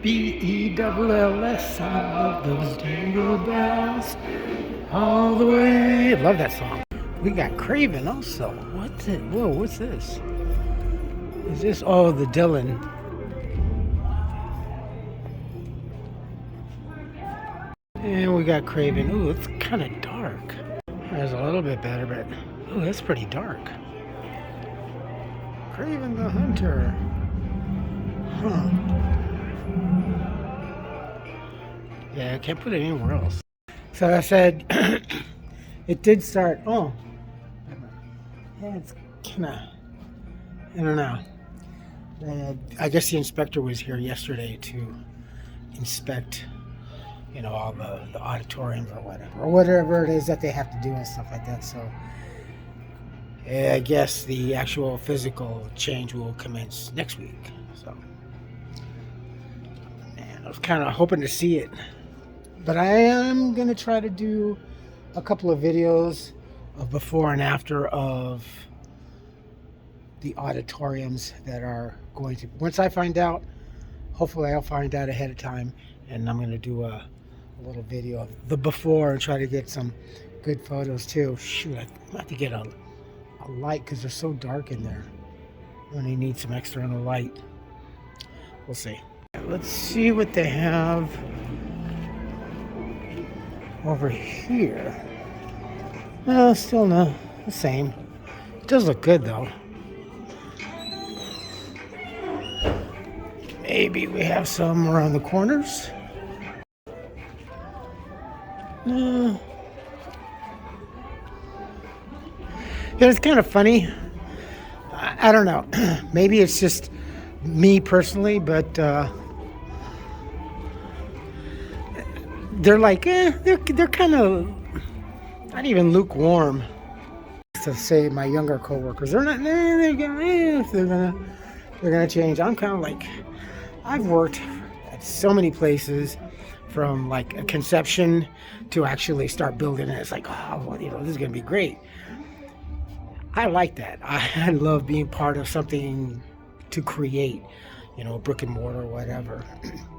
BELLS, I love those jingle bells all the way. I love that song. We got Craven also. What's it? Whoa, what's this? Is this? Oh, the Dylan. And we got Craven. Ooh, it's kind of dark. There's a little bit better, but ooh, that's pretty dark. Craven the Hunter. Huh. Yeah, I can't put it anywhere else. So I said, it did start. Oh, yeah, it's kind of, I don't know. I guess the inspector was here yesterday to inspect, you know, all the auditoriums or whatever it is that they have to do and stuff like that. So I guess the actual physical change will commence next week. So, man, I was kind of hoping to see it. But I am going to try to do a couple of videos of before and after of the auditoriums that are going to, once I find out, hopefully I'll find out ahead of time, and I'm going to do a little video of the before and try to get some good photos too. Shoot, I have to get a light because they're so dark in there. I'm going to need some external light. We'll see. Let's see what they have over here. No, still no, the same. It does look good though. Maybe we have some around the corners. No. Yeah, it's kind of funny. I don't know. Maybe it's just me personally, but they're like, they're kind of not even lukewarm. To say my younger coworkers, they're not. They're gonna change. I'm kind of like, I've worked at so many places, from like a conception to actually start building it. It's like, oh, well, you know, this is gonna be great. I like that. I love being part of something to create, you know, brick and mortar or whatever.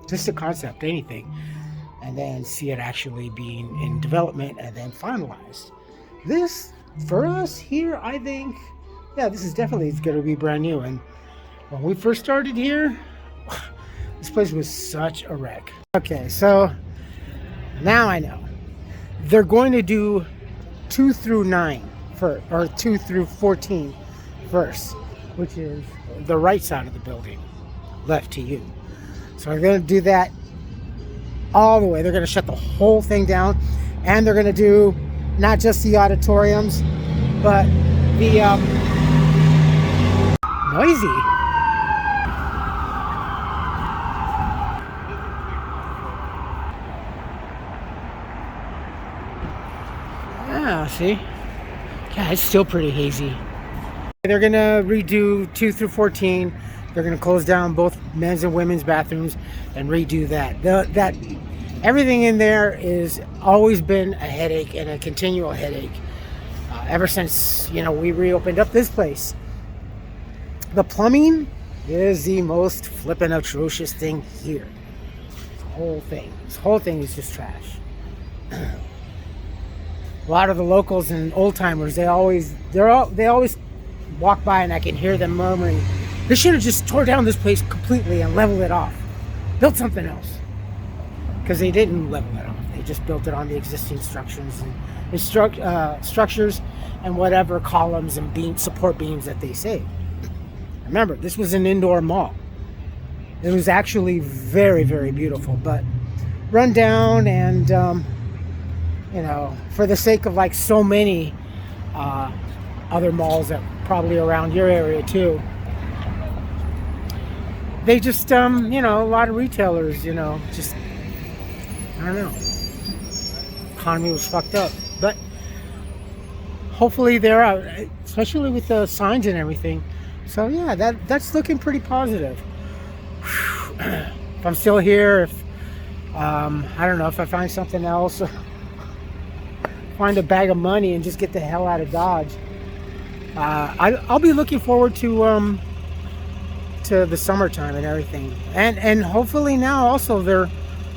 Just a concept, anything. And then see it actually being in development and then finalized. This, for us here, I think, yeah, this is definitely going to be brand new. And when we first started here, this place was such a wreck. Okay, so now I know. They're going to do 2 through 9 first, or 2 through 14 first, which is the right side of the building, left to you. So they're going to do that all the way. They're going to shut the whole thing down, and they're going to do not just the auditoriums, but the noisy. Yeah, see? Yeah, it's still pretty hazy. They're going to redo 2 through 14. They're going to close down both men's and women's bathrooms and redo that. That everything in there is always been a headache and a continual headache ever since, you know, we reopened up this place. The plumbing is the most flippin' atrocious thing here. This whole thing is just trash. A lot of the locals and old timers, they always walk by and I can hear them murmuring, they should have just tore down this place completely and leveled it off. Built something else. Because they didn't level it off. They just built it on the existing structures and structures and whatever columns and support beams that they saved. Remember, this was an indoor mall. It was actually very, very beautiful, but run down and, you know, for the sake of like so many other malls that probably around your area too, they just, you know, a lot of retailers, you know, just, I don't know, economy was fucked up, but hopefully they're out, especially with the signs and everything. So yeah, that's looking pretty positive. If I'm still here, if I don't know, if I find something else, find a bag of money and just get the hell out of Dodge, I'll be looking forward to to the summertime and everything. And hopefully now also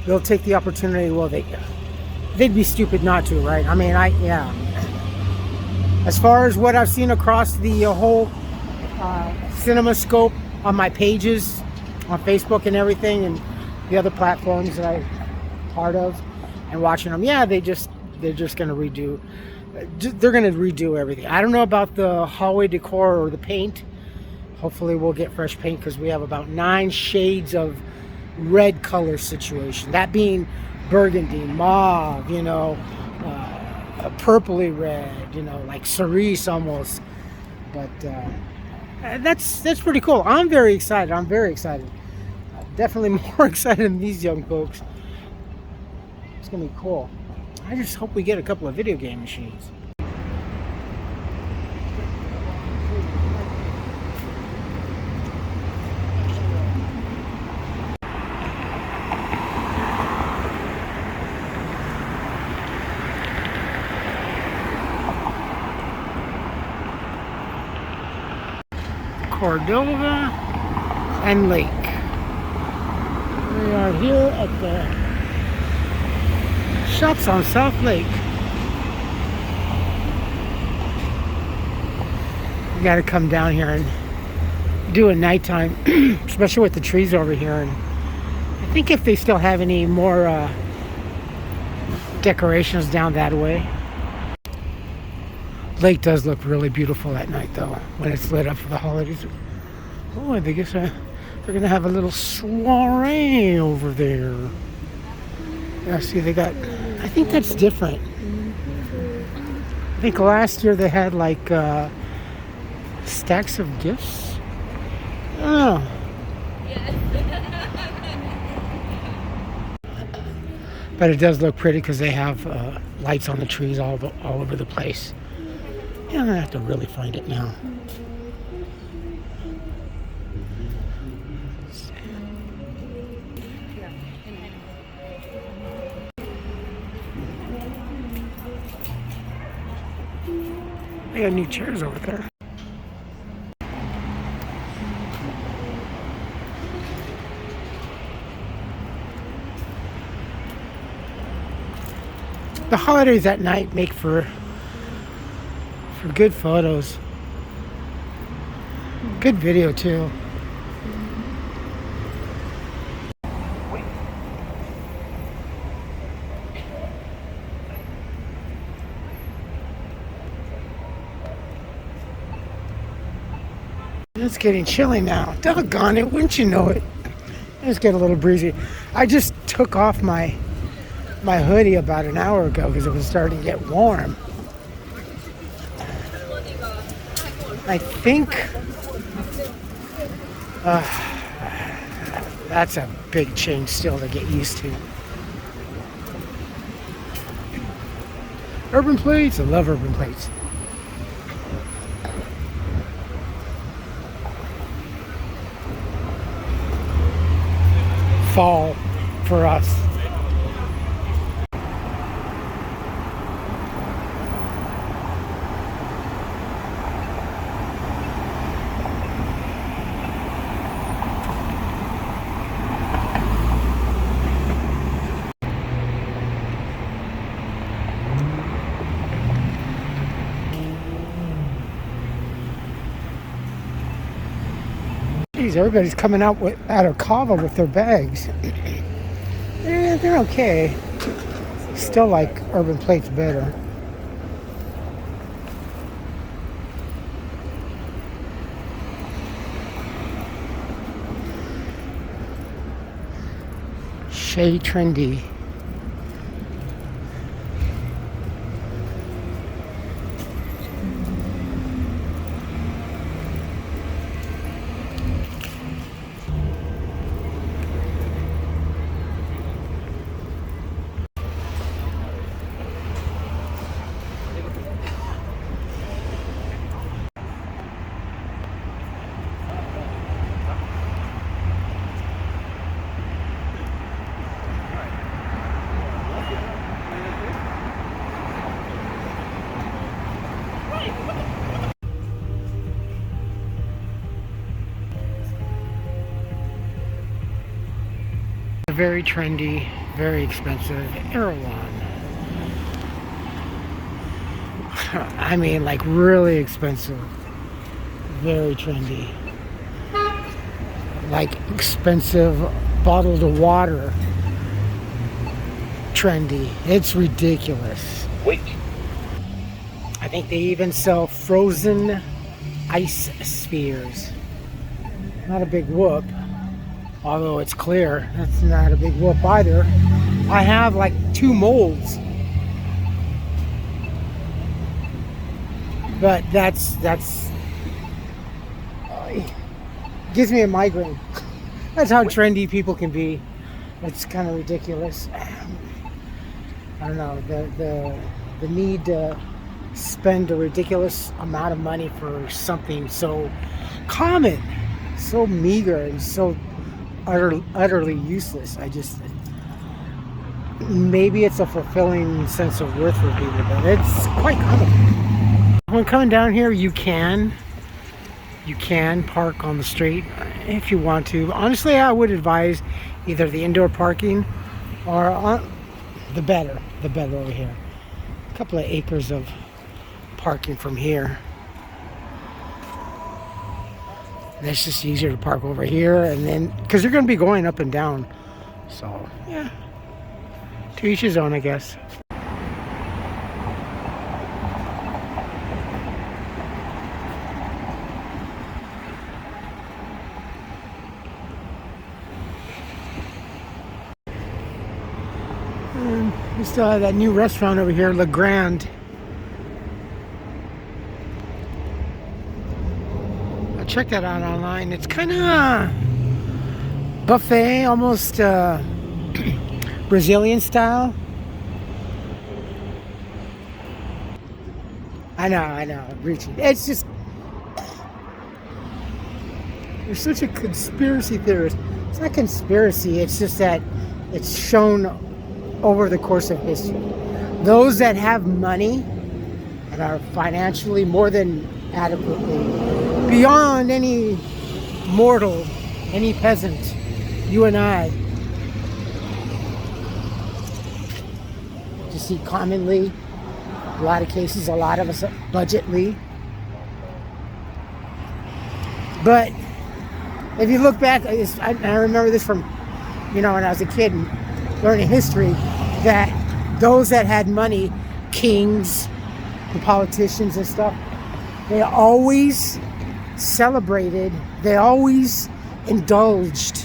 they'll take the opportunity. Well, they'd be stupid not to, right? I mean, yeah. As far as what I've seen across the whole cinema scope on my pages on Facebook and everything, and the other platforms that I'm part of, and watching them, yeah, they're just gonna redo. They're gonna redo everything. I don't know about the hallway decor or the paint. Hopefully we'll get fresh paint, because we have about 9 shades of red color situation. That being burgundy, mauve, you know, a purpley red, you know, like cerise almost. But that's pretty cool. I'm very excited. Definitely more excited than these young folks. It's gonna be cool. I just hope we get a couple of video game machines. Cordova and Lake. We are here at the shops on South Lake. You gotta come down here and do a nighttime, especially with the trees over here. And I think if they still have any more decorations down that way. Lake does look really beautiful at night, though, when it's lit up for the holidays. Oh, I guess they're gonna have a little soiree over there. Yeah, see, they got. I think that's different. I think last year they had like stacks of gifts. Oh. But it does look pretty because they have lights on the trees all over the place. Yeah, I'm gonna have to really find it now. They got new chairs over there. The holidays at night make for good photos. Good video too. It's getting chilly now. Doggone it, wouldn't you know it? It's getting a little breezy. I just took off my hoodie about an hour ago because it was starting to get warm. I think that's a big change still to get used to. Urban plates, I love urban plates. Fall for us. Everybody's coming out of Cava with their bags. They're okay. Still like urban plates better. Shay Trendy. Very trendy, very expensive Erewhon. I mean, like really expensive. Very trendy. Like expensive bottled water. Trendy. It's ridiculous. Wait. I think they even sell frozen ice spheres. Not a big whoop. Although it's clear, that's not a big whoop either. I have like 2 molds. But that's gives me a migraine. That's how trendy people can be. It's kind of ridiculous. I don't know, the need to spend a ridiculous amount of money for something so common, so meager, and so utterly useless. Maybe it's a fulfilling sense of worth for people, but it's quite common. When coming down here, you can park on the street if you want to. Honestly, I would advise either the indoor parking or the better over here. A couple of acres of parking from here. And it's just easier to park over here, and then because you're going to be going up and down. So yeah, to each his own, I guess. And we still have that new restaurant over here, Le Grand. I checked that out online. It's kind of buffet, almost Brazilian style. I know, reaching. It's just, you're such a conspiracy theorist. It's not conspiracy, it's just that it's shown over the course of history. Those that have money and are financially more than adequately beyond any mortal, any peasant, you and I, you see commonly, a lot of cases, a lot of us budgetly. But if you look back, I remember this from, when I was a kid and learning history, that those that had money, kings, the politicians and stuff, they always celebrated, they always indulged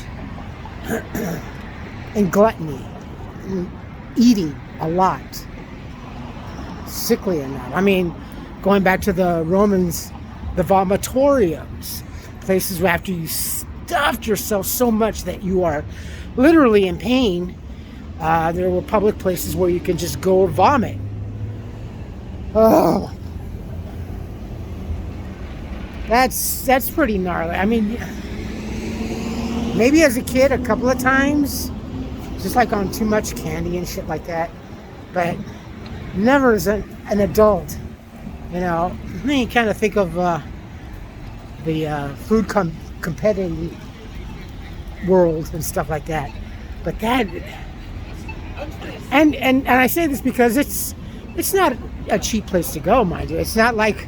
in gluttony, in eating a lot. Sickly enough. I mean, going back to the Romans, the vomitoriums, places where after you stuffed yourself so much that you are literally in pain, there were public places where you can just go vomit. Oh, that's pretty gnarly. I mean, maybe as a kid a couple of times, just like on too much candy and shit like that, but never as an adult. Then you kind of think of the food competitive world and stuff like that. But that, and I say this because it's not a cheap place to go, mind you. It's not like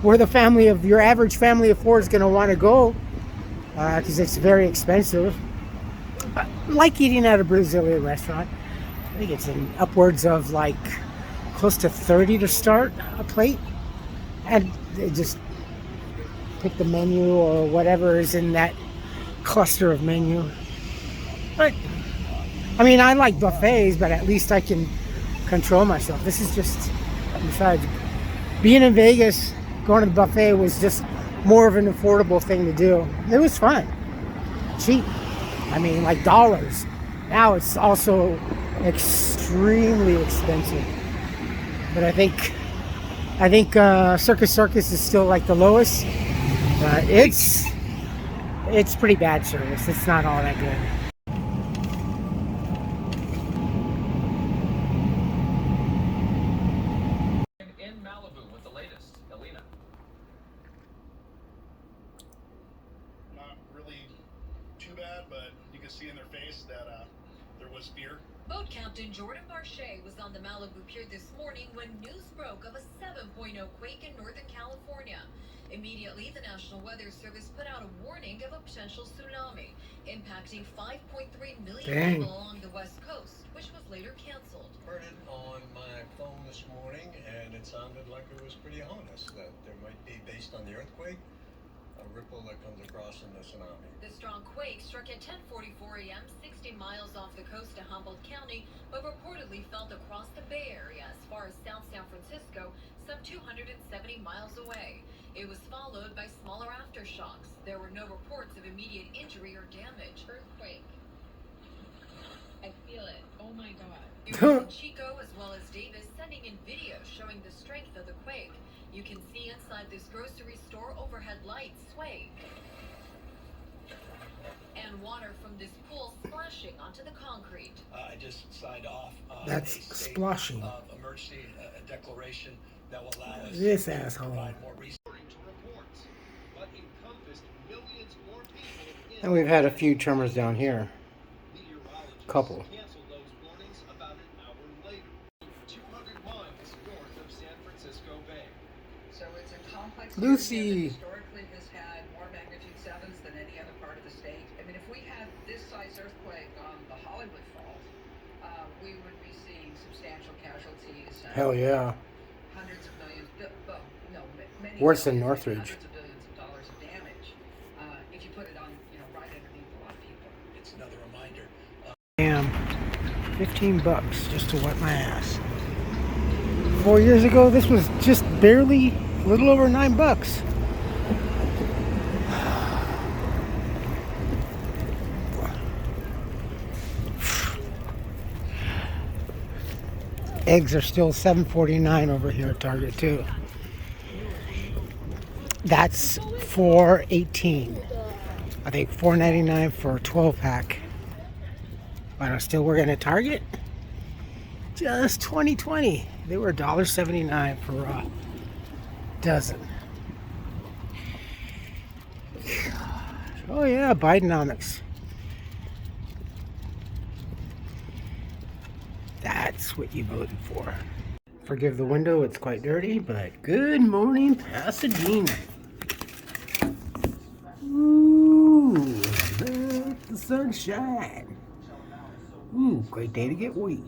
where your average family of 4 is going to want to go, because it's very expensive. Like eating at a Brazilian restaurant, I think it's in upwards of like close to 30 to start a plate, and they just pick the menu or whatever is in that cluster of menu. But I mean, I like buffets, but at least I can control myself. This is just, besides being in Vegas, going to the buffet was just more of an affordable thing to do. It was fun, cheap. I mean, like dollars. Now it's also extremely expensive. But I think Circus is still like the lowest. But it's pretty bad service. It's not all that good. In Malibu with the latest, Alina. Not really too bad, but you can see in their face that there was fear. Boat Captain Jordan Marche was on the Malibu Pier this morning when news broke of a 7.0 quake in Northern California. Immediately, the National Weather Service put out a warning of a potential tsunami, impacting 5.3 million people along the West Coast, which was later canceled. Heard it on my phone this morning, and it sounded like it was pretty ominous, that there might be, based on the earthquake, a ripple that comes across in the tsunami. The strong quake struck at 10:44 a.m., 60 miles off the coast of Humboldt County, but reportedly felt across the Bay Area as far as South San Francisco, some 270 miles away. It was followed by smaller aftershocks. There were no reports of immediate injury or damage. Earthquake. I feel it. Oh my God. Viewers in Chico as well as Davis sending in videos showing the strength of the quake. You can see inside this grocery store overhead lights sway. And water from this pool splashing onto the concrete. I just signed off That's splashing. Emergency declaration that will allow us This to asshole. provide more resources. But encompassed millions more people in And we've had a few tremors down here. Couple. Canceled those warnings about an hour later. 200 miles north of San Francisco Bay. So it's a complex Doocy. area that historically has had more magnitude 7s than any other part of the state. I mean, if we had this size earthquake on the Hollywood Fault, we would be seeing substantial casualties. Hell yeah. Hundreds of millions, many Worse than millions, Northridge. hundreds of billions of dollars of damage. If you put it on, right underneath a lot of people. It's another reminder. Damn. $15 just to wet my ass. 4 years ago, this was just barely a little over $9. Eggs are still $7.49 over here at Target too. That's $4.18. I think $4.99 for a 12-pack. But I'm still working at Target. Just 2020. They were $1.79 for a dozen. Oh yeah, Bidenomics. That's what you voted for. Forgive the window, it's quite dirty, but good morning, Pasadena. Ooh, let the sun shine. Ooh, great day to get weed.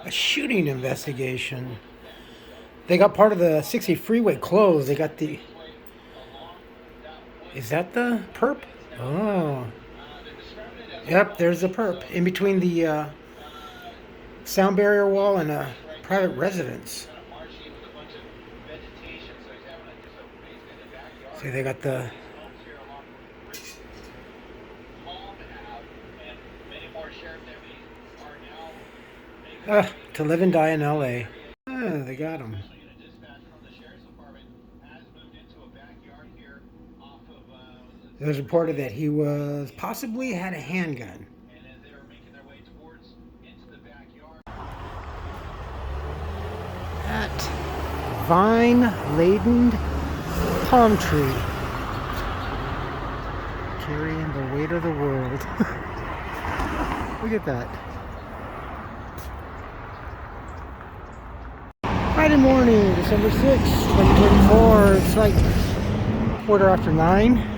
A shooting investigation. They got part of the 60 freeway closed. They got the... Is that the perp? Oh. Yep, there's the perp. In between the sound barrier wall and a private residence. See, they got the... to live and die in LA. They got him. It was reported that he was possibly had a handgun. That vine-laden palm tree carrying the weight of the world. Look at that. Friday morning, December 6th, 2024. It's like 9:15.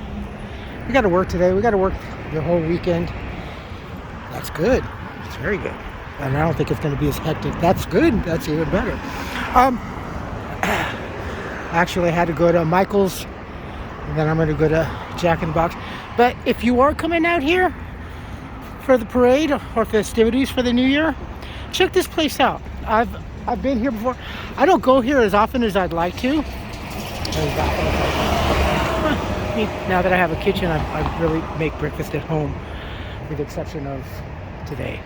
We got to work today. We got to work the whole weekend. That's good. It's very good. And I don't think it's going to be as hectic. That's good. That's even better. Actually, I had to go to Michael's, and then I'm going to go to Jack in the Box. But if you are coming out here for the parade or festivities for the new year, check this place out. I've been here before. I don't go here as often as I'd like to. Now that I have a kitchen, I really make breakfast at home, with the exception of today.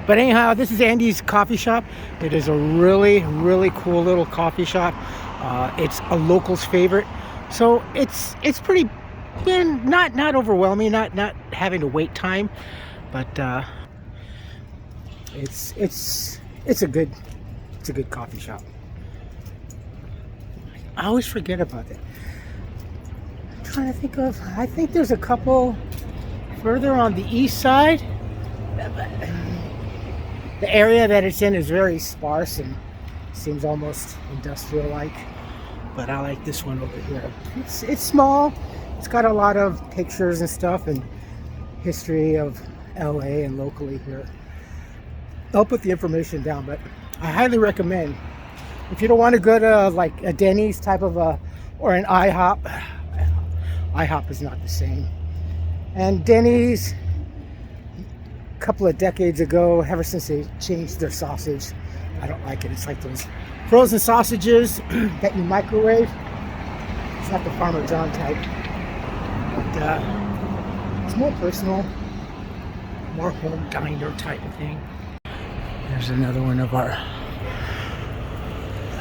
But anyhow, this is Andy's coffee shop. It is a really, really cool little coffee shop. It's a local's favorite, so it's pretty, not overwhelming, not having to wait time, but it's a good coffee shop. I always forget about that. I'm trying to think of, I think there's a couple further on the east side. the area that it's in is very sparse and seems almost industrial-like. But I like this one over here. It's small. It's got a lot of pictures and stuff and history of LA and locally here. I'll put the information down, but I highly recommend if you don't want to go to like a Denny's type of a, or an IHOP. IHOP is not the same. And Denny's, a couple of decades ago, ever since they changed their sausage, I don't like it. It's like those frozen sausages that you microwave. It's not the Farmer John type, but it's more personal, more home diner type of thing. There's another one of our,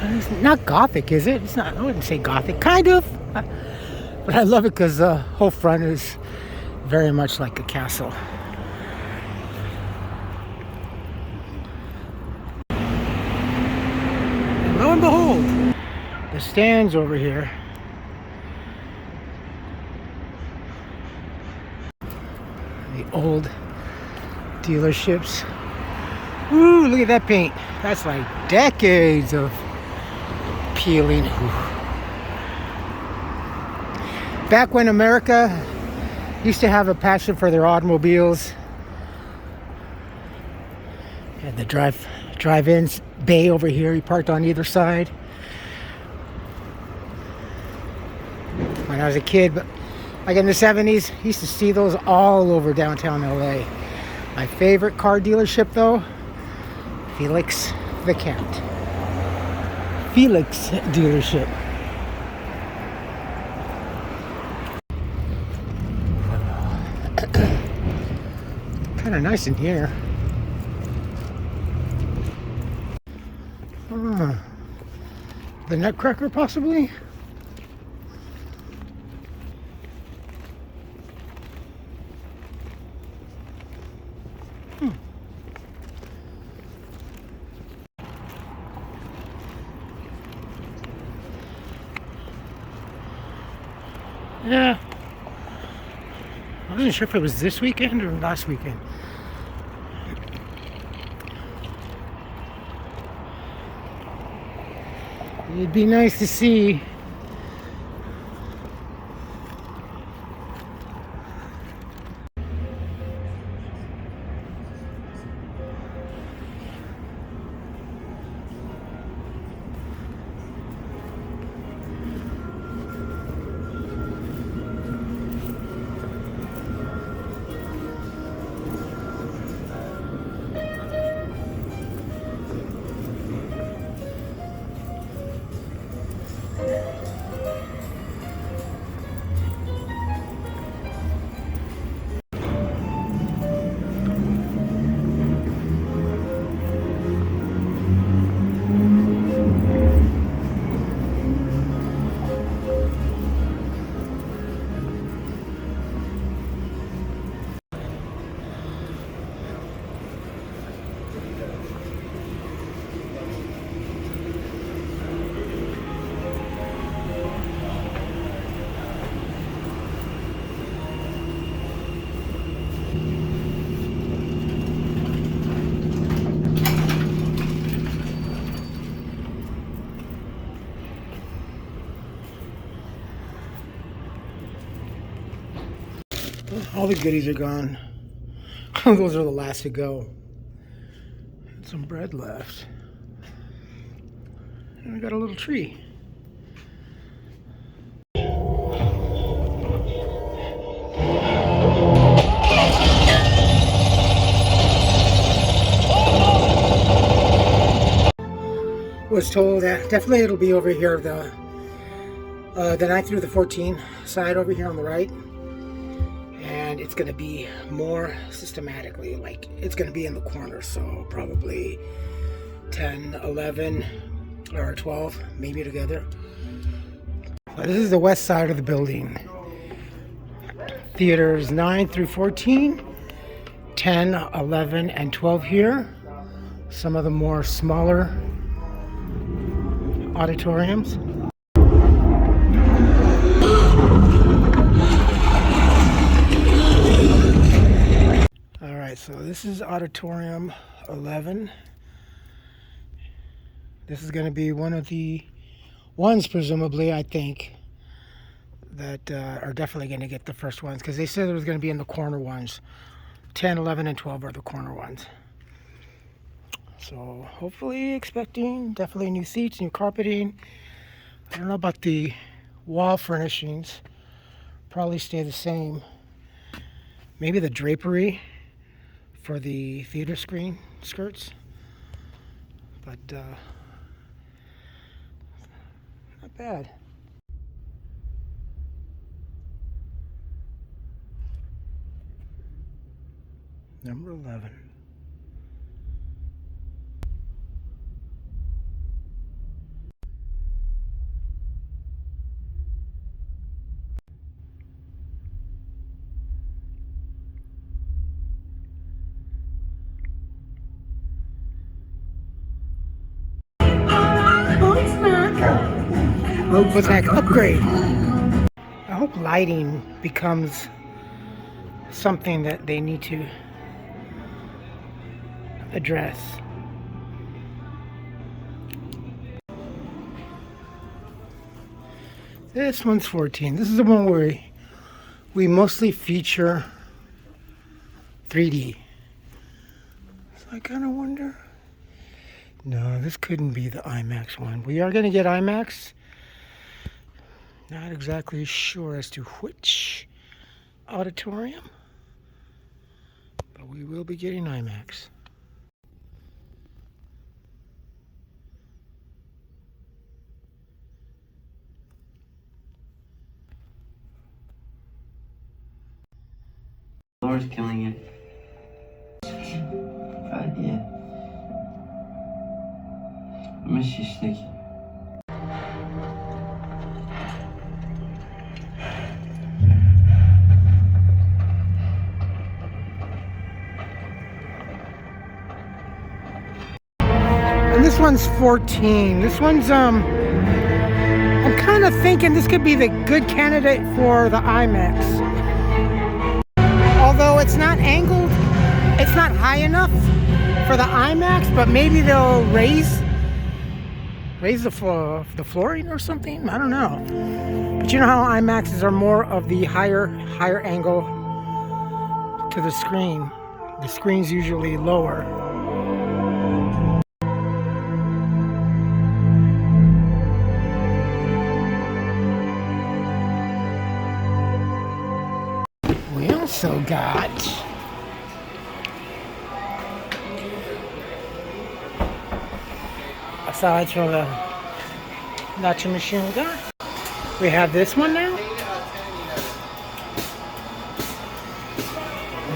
it's not Gothic, is it? It's not, I wouldn't say Gothic, kind of. But I love it because the whole front is very much like a castle. And lo and behold, the stands over here. The old dealerships. Ooh, look at that paint. That's like decades of peeling. Ooh. Back when America used to have a passion for their automobiles, had the drive-ins bay over here. You parked on either side. When I was a kid, but like in the 70s, used to see those all over downtown LA. My favorite car dealership though, Felix the Cat. Felix dealership. Kind of nice in here. The Nutcracker possibly? Yeah. I wasn't sure if it was this weekend or last weekend. It'd be nice to see. All the goodies are gone. Those are the last to go. Some bread left. And we got a little tree. Was told that definitely it'll be over here, the 9th through the 14th side over here on the right. And it's going to be more systematically, like it's going to be in the corner, so probably 10, 11, or 12 maybe together. So this is the west side of the building. Theaters 9 through 14, 10, 11, and 12 here. Some of the more smaller auditoriums. Alright, so this is auditorium 11. This is going to be one of the ones, presumably, I think, that are definitely going to get the first ones, because they said it was going to be in the corner ones. 10, 11, and 12 are the corner ones. So hopefully expecting definitely new seats, new carpeting. I don't know about the wall furnishings. Probably stay the same. Maybe the drapery for the theater screen skirts. But not bad. Number 11. What's that? Upgrade. I hope lighting becomes something that they need to address. This one's 14. This is the one where we mostly feature 3D. So I kind of wonder. No, this couldn't be the IMAX one. We are going to get IMAX. Not exactly sure as to which auditorium, but we will be getting IMAX. Laura's killing it. God, yeah. I miss you, Sticky. And this one's 14. This one's I'm kind of thinking this could be the good candidate for the IMAX. Although it's not angled, it's not high enough for the IMAX, but maybe they'll raise the flooring or something. I don't know. But you know how IMAXs are more of the higher angle to the screen. The screen's usually lower. We also got aside from the Nacho machine gun, we have this one now.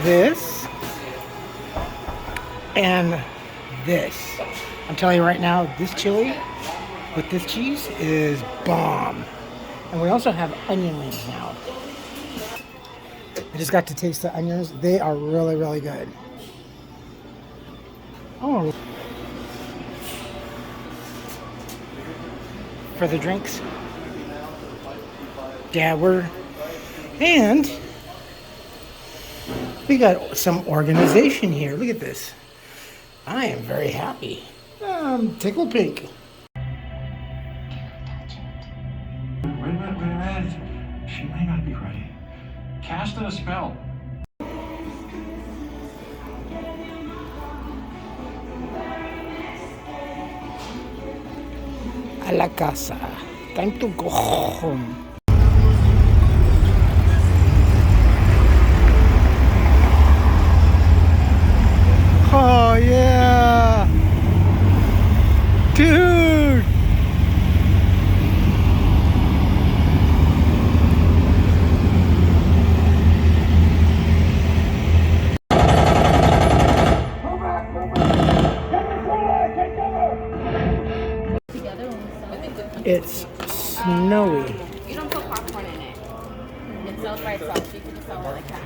This and this. I'm telling you right now, this chili with this cheese is bomb. And we also have onion rings now. I just got to taste the onions. They are really, really good. Oh. For the drinks. Yeah, and we got some organization here. Look at this. I am very happy. Tickle pink. Wait. She may not be ready. Cast a spell. A la casa. Time to go home. Oh yeah, dude. It's snowy. You don't put popcorn in it. It sells by itself, so you can just sell it like that.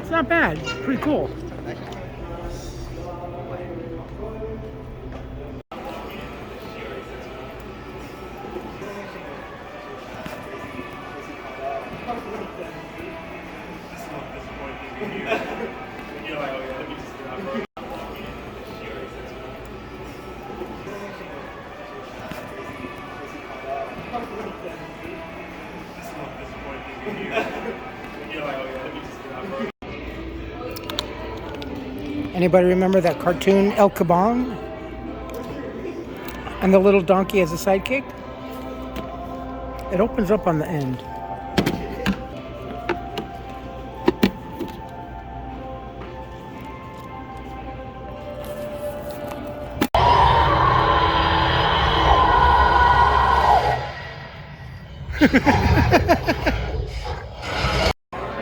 It's not bad. Pretty cool. Anybody remember that cartoon El Kabong? And the little donkey as a sidekick? It opens up on the end.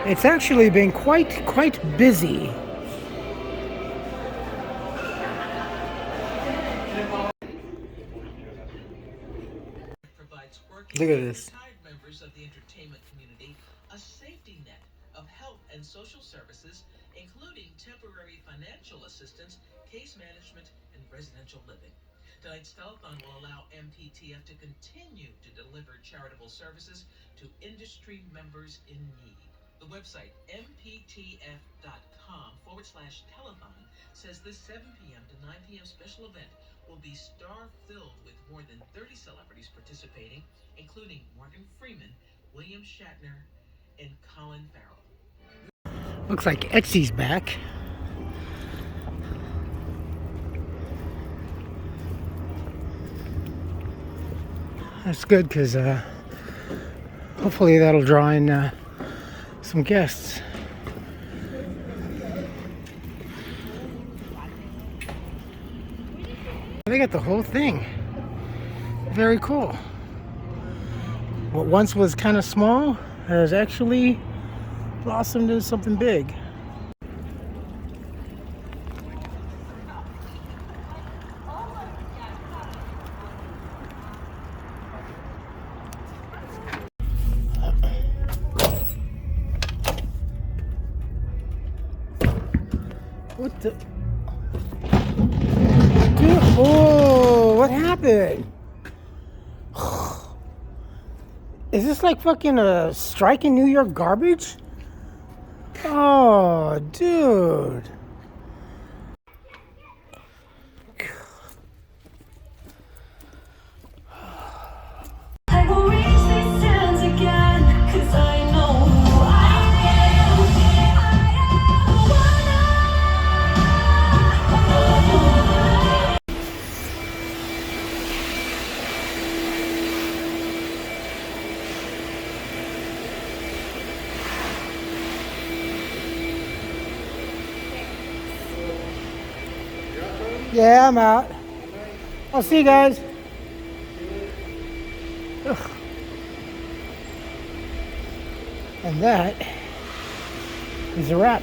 It's actually been quite busy. Look at this. Retired members of the entertainment community a safety net of health and social services, including temporary financial assistance, case management, and residential living. Tonight's telethon will allow MPTF to continue to deliver charitable services to industry members in need. The website mptf.com/telethon says this 7 p.m. to 9 p.m. special event will be star-filled with more than 30 celebrities participating, including Morgan Freeman, William Shatner, and Colin Farrell. Looks like Etsy's back. That's good because hopefully that'll draw in some guests. They got the whole thing. Very cool. What once was kind of small has actually blossomed into something big. What the? Dude, oh, what happened? Is this like fucking a strike in New York garbage? Oh, dude. I will reach these sands again, 'cause I know who I am. Yeah, I'm out. I'll see you guys. Ugh. And that is a wrap.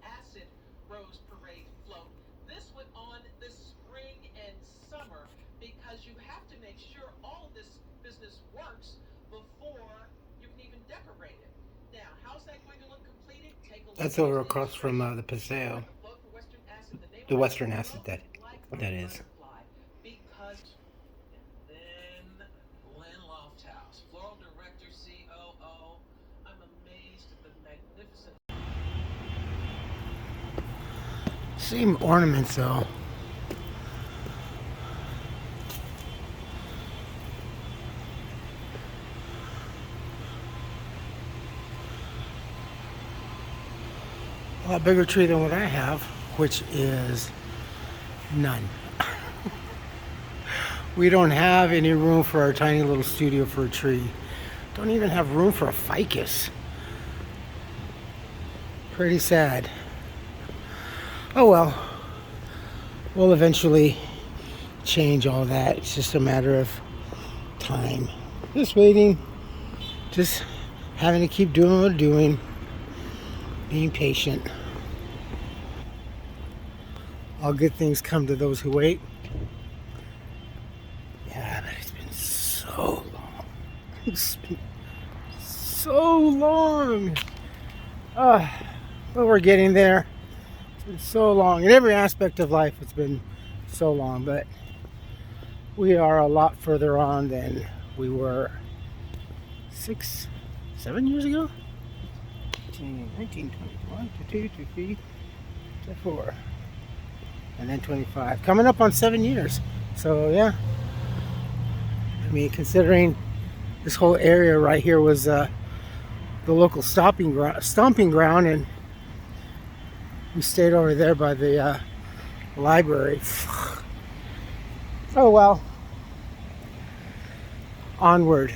Acid Rose Parade float. This went on this spring and summer because you have to make sure all of this business works before you can even decorate it. Now, how's that going to look completed? Take a look. That's over across from the Paseo. The Western Acid, that is. Because, and then Glenn Lofthouse, floral director, COO. I'm amazed at the magnificent. Same ornaments though. A lot bigger tree than what I have, which is none. We don't have any room for our tiny little studio for a tree. Don't even have room for a ficus. Pretty sad. Oh well. We'll eventually change all that. It's just a matter of time. Just waiting. Just having to keep doing what we're doing. Being patient. All good things come to those who wait. Yeah, but it's been so long. It's been so long. But we're getting there. It's been so long. In every aspect of life, it's been so long. But we are a lot further on than we were 6, 7 years ago. 19, 21, 22, 23, 24. And then 25. Coming up on 7 years. So yeah, I mean, considering this whole area right here was the local stomping ground, and we stayed over there by the library. Oh well. Onward.